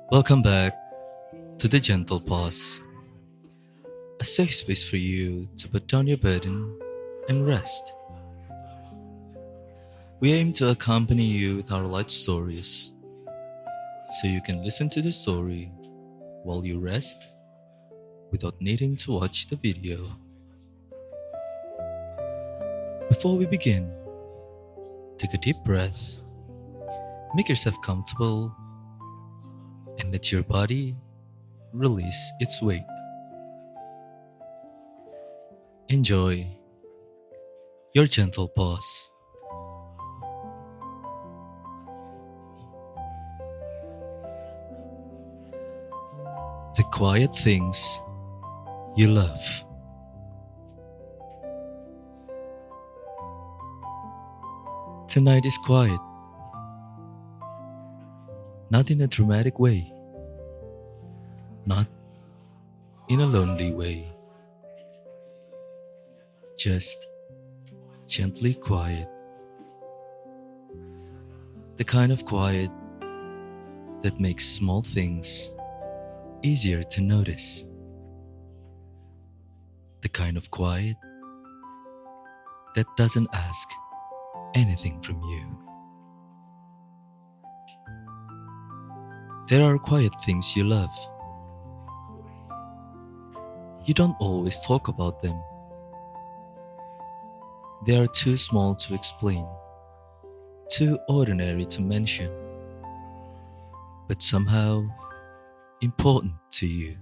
Welcome back to the Gentle Pause, a safe space for you to put down your burden and rest. We aim to accompany you with our light stories so you can listen to the story while you rest without needing to watch the video. Before we begin, take a deep breath, make yourself comfortable, and let your body release its weight. Enjoy your gentle pause. The quiet things you love. Tonight is quiet, not in a dramatic way, not in a lonely way, just gently quiet. The kind of quiet that makes small things easier to notice. The kind of quiet that doesn't ask anything from you. There are quiet things you love. You don't always talk about them. They are too small to explain, too ordinary to mention, but somehow important to you.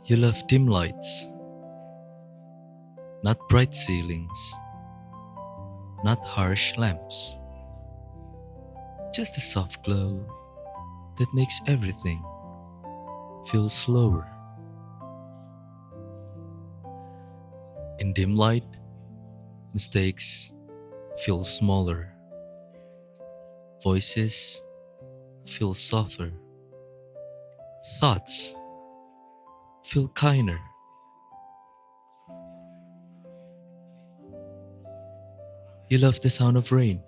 You love dim lights, not bright ceilings, not harsh lamps, just a soft glow that makes everything feel slower. In dim light, mistakes feel smaller, voices feel softer, thoughts feel kinder. You love the sound of rain,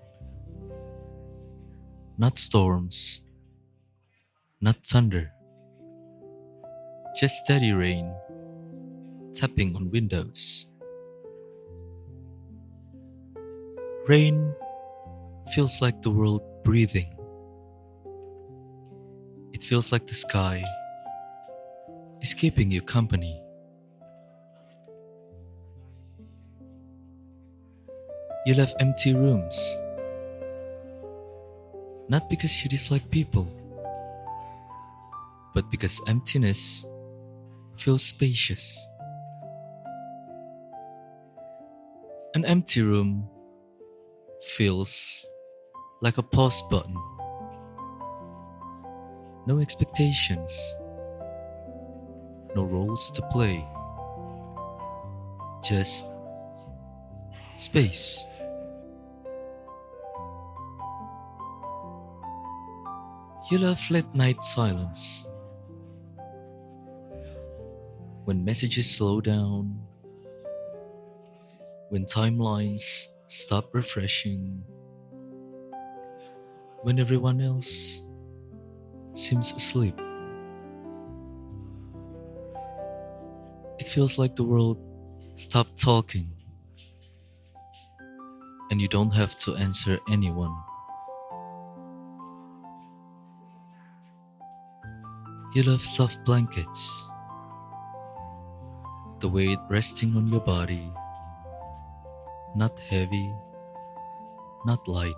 not storms, not thunder, just steady rain tapping on windows. Rain feels like the world breathing. It feels like the sky is keeping you company. You love empty rooms, not because you dislike people, but because emptiness feels spacious. An empty room feels like a pause button. No expectations, no roles to play, just space. You love late night silence, when messages slow down, when timelines stop refreshing, when everyone else seems asleep. It feels like the world stopped talking and you don't have to answer anyone. You love soft blankets, the weight resting on your body, not heavy, not light,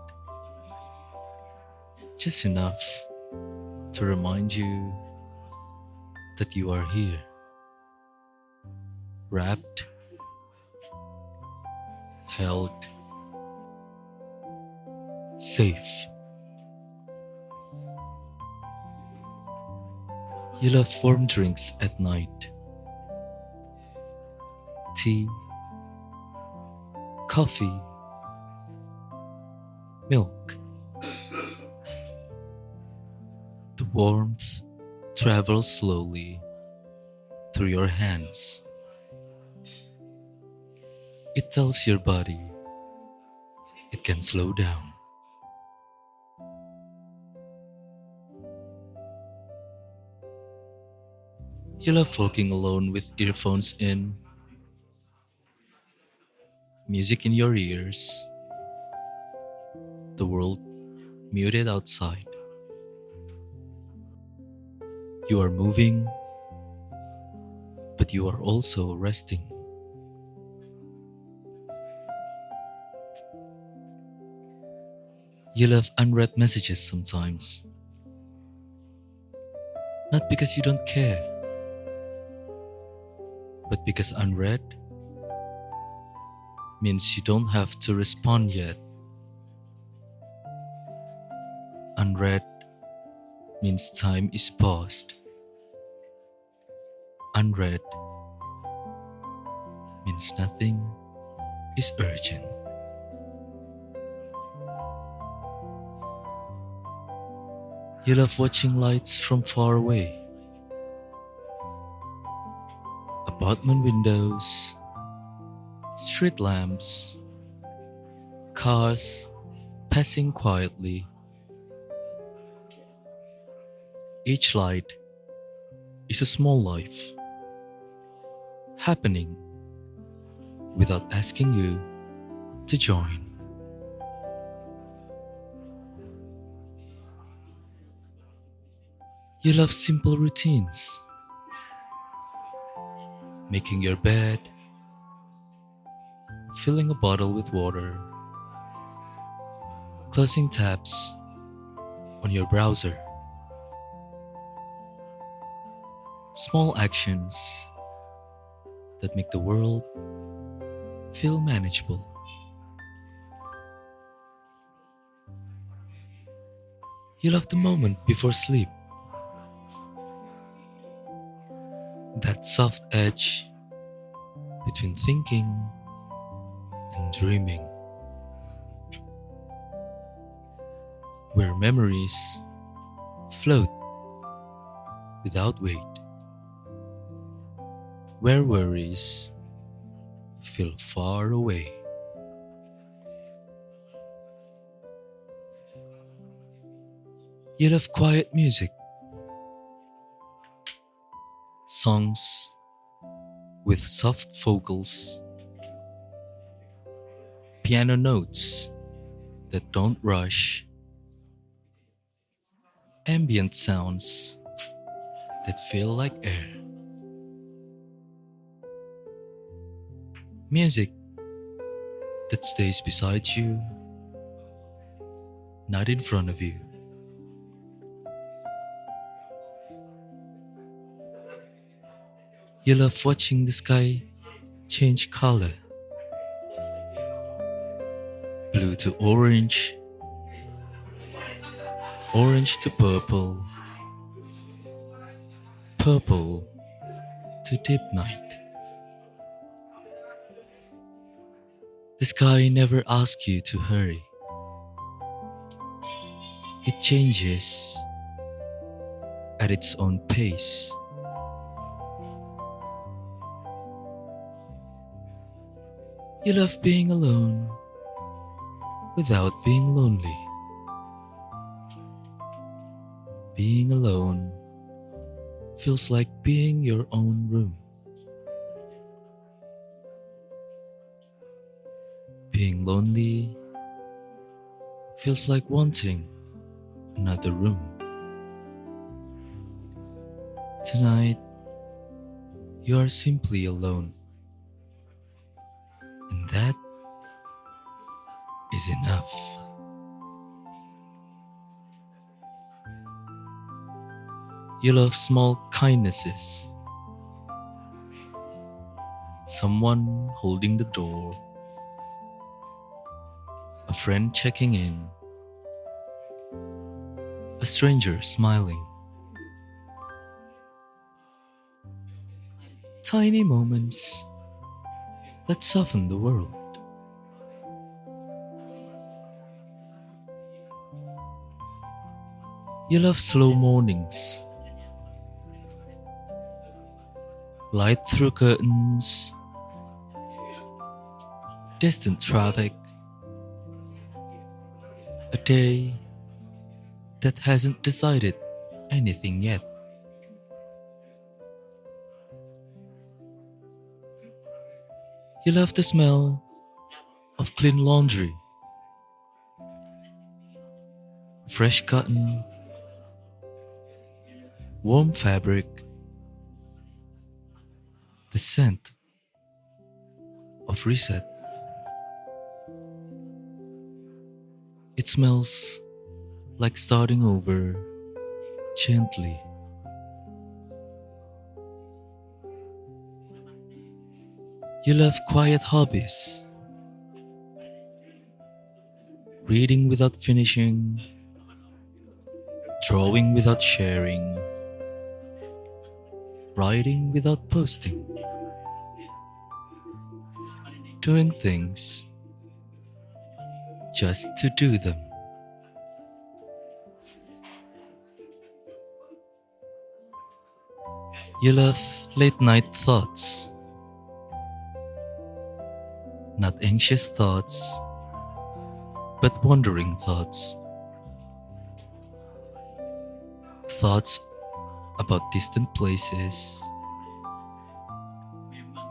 just enough to remind you that you are here, wrapped, held, safe. You love warm drinks at night, tea, coffee, milk. The warmth travels slowly through your hands. It tells your body it can slow down. You love walking alone with earphones in, music in your ears, the world muted outside. You are moving, but you are also resting. You love unread messages sometimes, not because you don't care, but because unread means you don't have to respond yet. Unread means time is paused. Unread means nothing is urgent. You love watching lights from far away, apartment windows, street lamps, cars passing quietly. Each light is a small life happening without asking you to join. You love simple routines, making your bed, filling a bottle with water, closing tabs on your browser. Small actions that make the world feel manageable. You love the moment before sleep, that soft edge between thinking and dreaming, where memories float without weight, where worries feel far away. You love quiet music, songs with soft vocals, piano notes that don't rush, ambient sounds that feel like air. Music that stays beside you, not in front of you. You love watching the sky change color, blue to orange, orange to purple, purple to deep night. The sky never asks you to hurry. It changes at its own pace. You love being alone without being lonely. Being alone feels like being your own room. Being lonely feels like wanting another room. Tonight, you are simply alone, and that is enough. You love small kindnesses, someone holding the door, a friend checking in, a stranger smiling. Tiny moments that soften the world. You love slow mornings, light through curtains, distant traffic, a day that hasn't decided anything yet. You love the smell of clean laundry, fresh cotton, warm fabric, the scent of reset. It smells like starting over gently. You love quiet hobbies, reading without finishing, drawing without sharing, writing without posting, doing things just to do them. You love late night thoughts, not anxious thoughts, but wandering thoughts. Thoughts about distant places,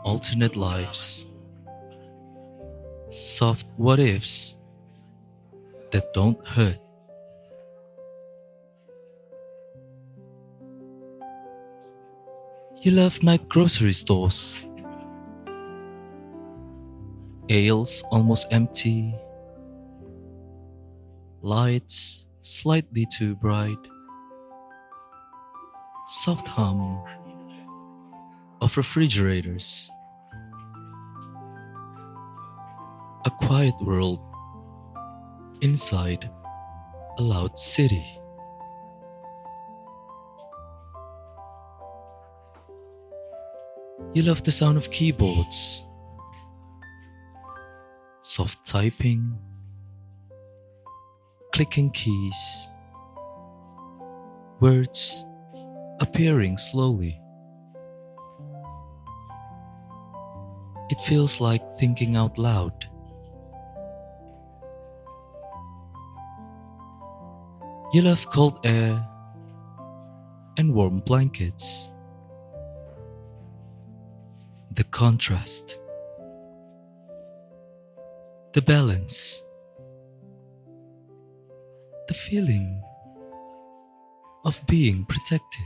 alternate lives, soft what ifs that don't hurt. You love night grocery stores, aisles almost empty, lights slightly too bright, soft hum of refrigerators, a quiet world inside a loud city. You love the sound of keyboards, soft typing, clicking keys, words appearing slowly. It feels like thinking out loud. You love cold air and warm blankets. The contrast, the balance, the feeling of being protected.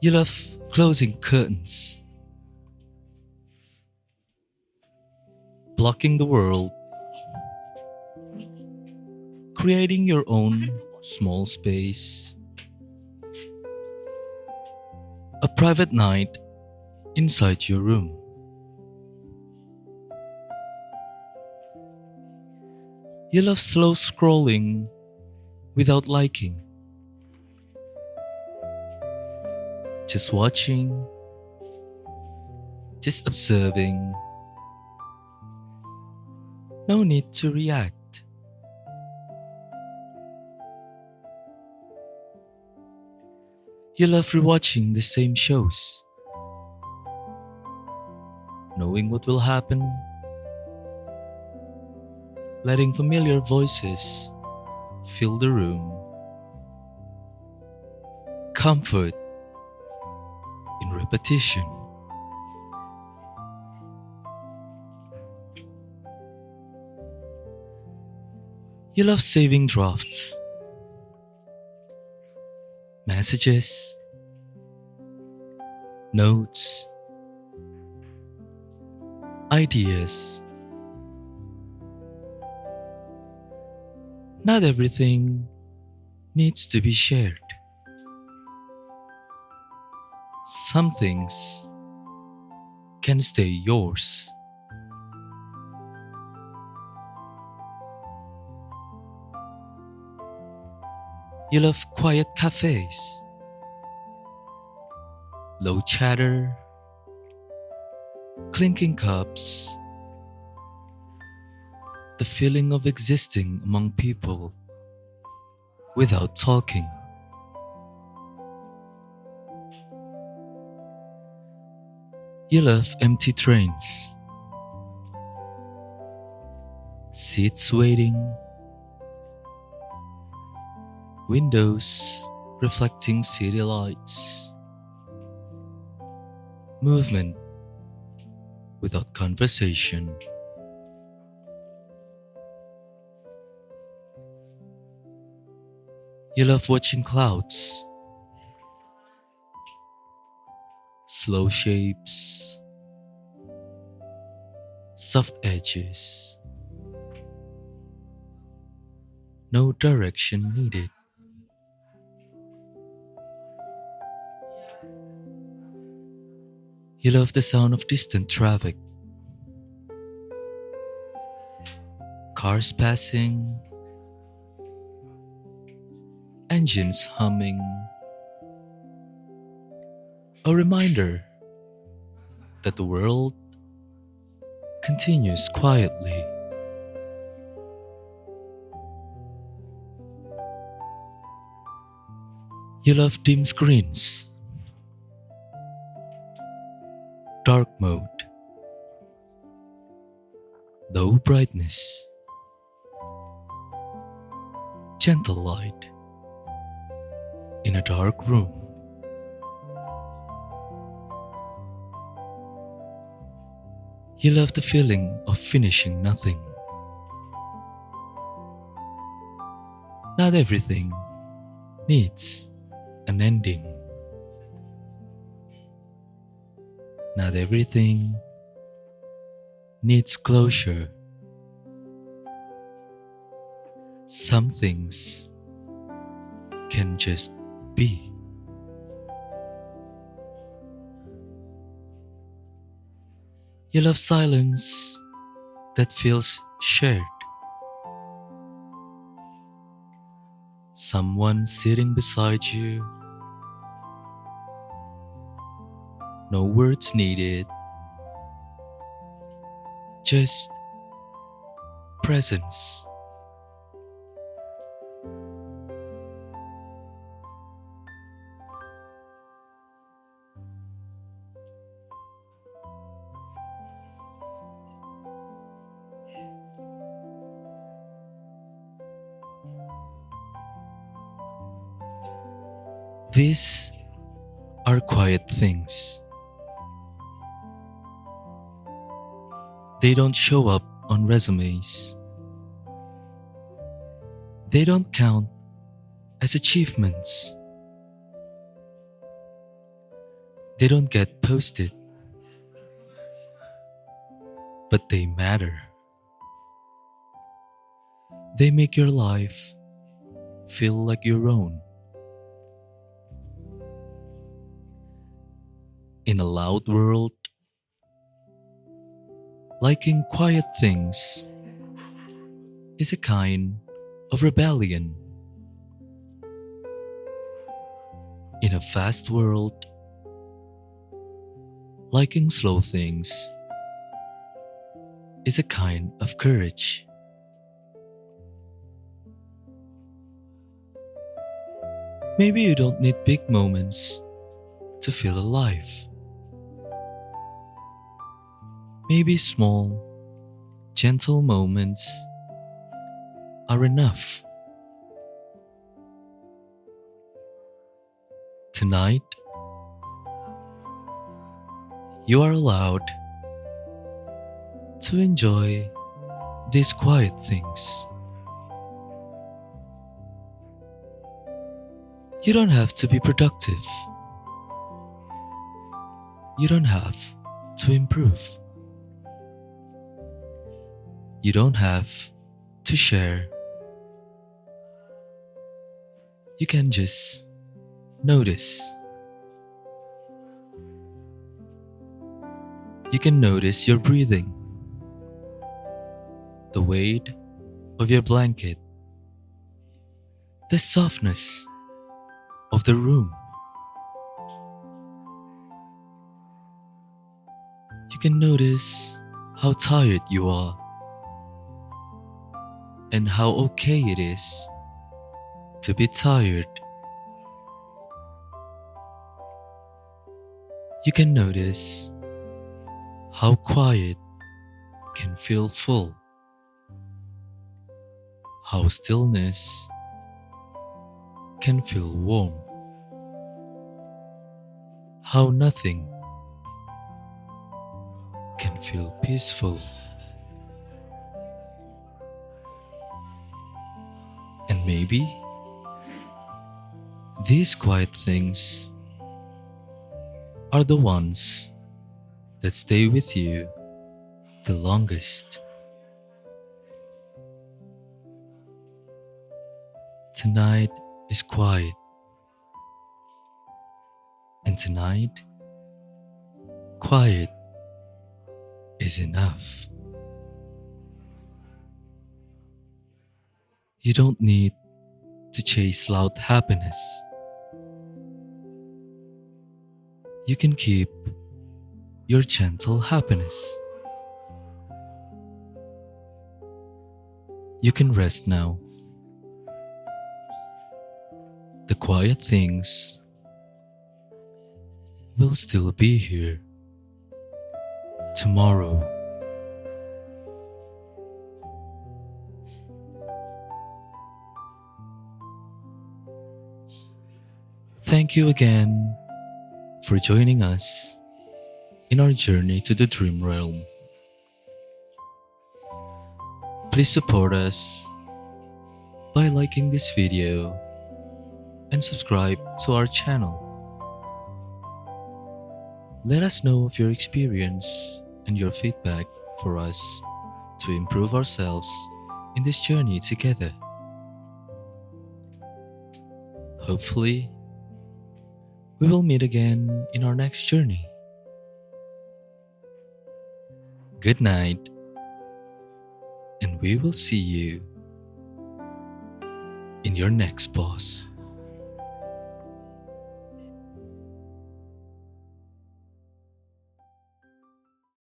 You love closing curtains, blocking the world, creating your own small space, a private night inside your room. You love slow scrolling without liking, just watching, just observing. No need to react. You love rewatching the same shows, knowing what will happen, letting familiar voices fill the room. Comfort in repetition. You love saving drafts, messages, notes, ideas. Not everything needs to be shared. Some things can stay yours. You love quiet cafes, low chatter, clinking cups, the feeling of existing among people without talking. You love empty trains, seats waiting, windows reflecting city lights, movement without conversation. You love watching clouds, slow shapes, soft edges, no direction needed. You love the sound of distant traffic, cars passing, engines humming, a reminder that the world continues quietly. You love dim screens, dark mode, low brightness, gentle light in a dark room. You love the feeling of finishing nothing. Not everything needs an ending. Not everything needs closure. Some things can just be. You love silence that feels shared. Someone sitting beside you, no words needed, just presence. These are quiet things. They don't show up on resumes. They don't count as achievements. They don't get posted, but they matter. They make your life feel like your own. In a loud world, liking quiet things is a kind of rebellion. In a fast world, liking slow things is a kind of courage. Maybe you don't need big moments to feel alive. Maybe small, gentle moments are enough. Tonight, you are allowed to enjoy these quiet things. You don't have to be productive. You don't have to improve. You don't have to share. You can just notice. You can notice your breathing, the weight of your blanket, the softness of the room. You can notice how tired you are and how okay it is to be tired. You can notice how quiet can feel full, how stillness can feel warm, how nothing and feel peaceful. And maybe these quiet things are the ones that stay with you the longest. Tonight is quiet, and tonight, quiet is enough. You don't need to chase loud happiness. You can keep your gentle happiness. You can rest now. The quiet things will still be here tomorrow. Thank you again for joining us in our journey to the dream realm. Please support us by liking this video and subscribe to our channel. Let us know of your experience and your feedback for us to improve ourselves in this journey together. Hopefully, we will meet again in our next journey. Good night, and we will see you in your next pause.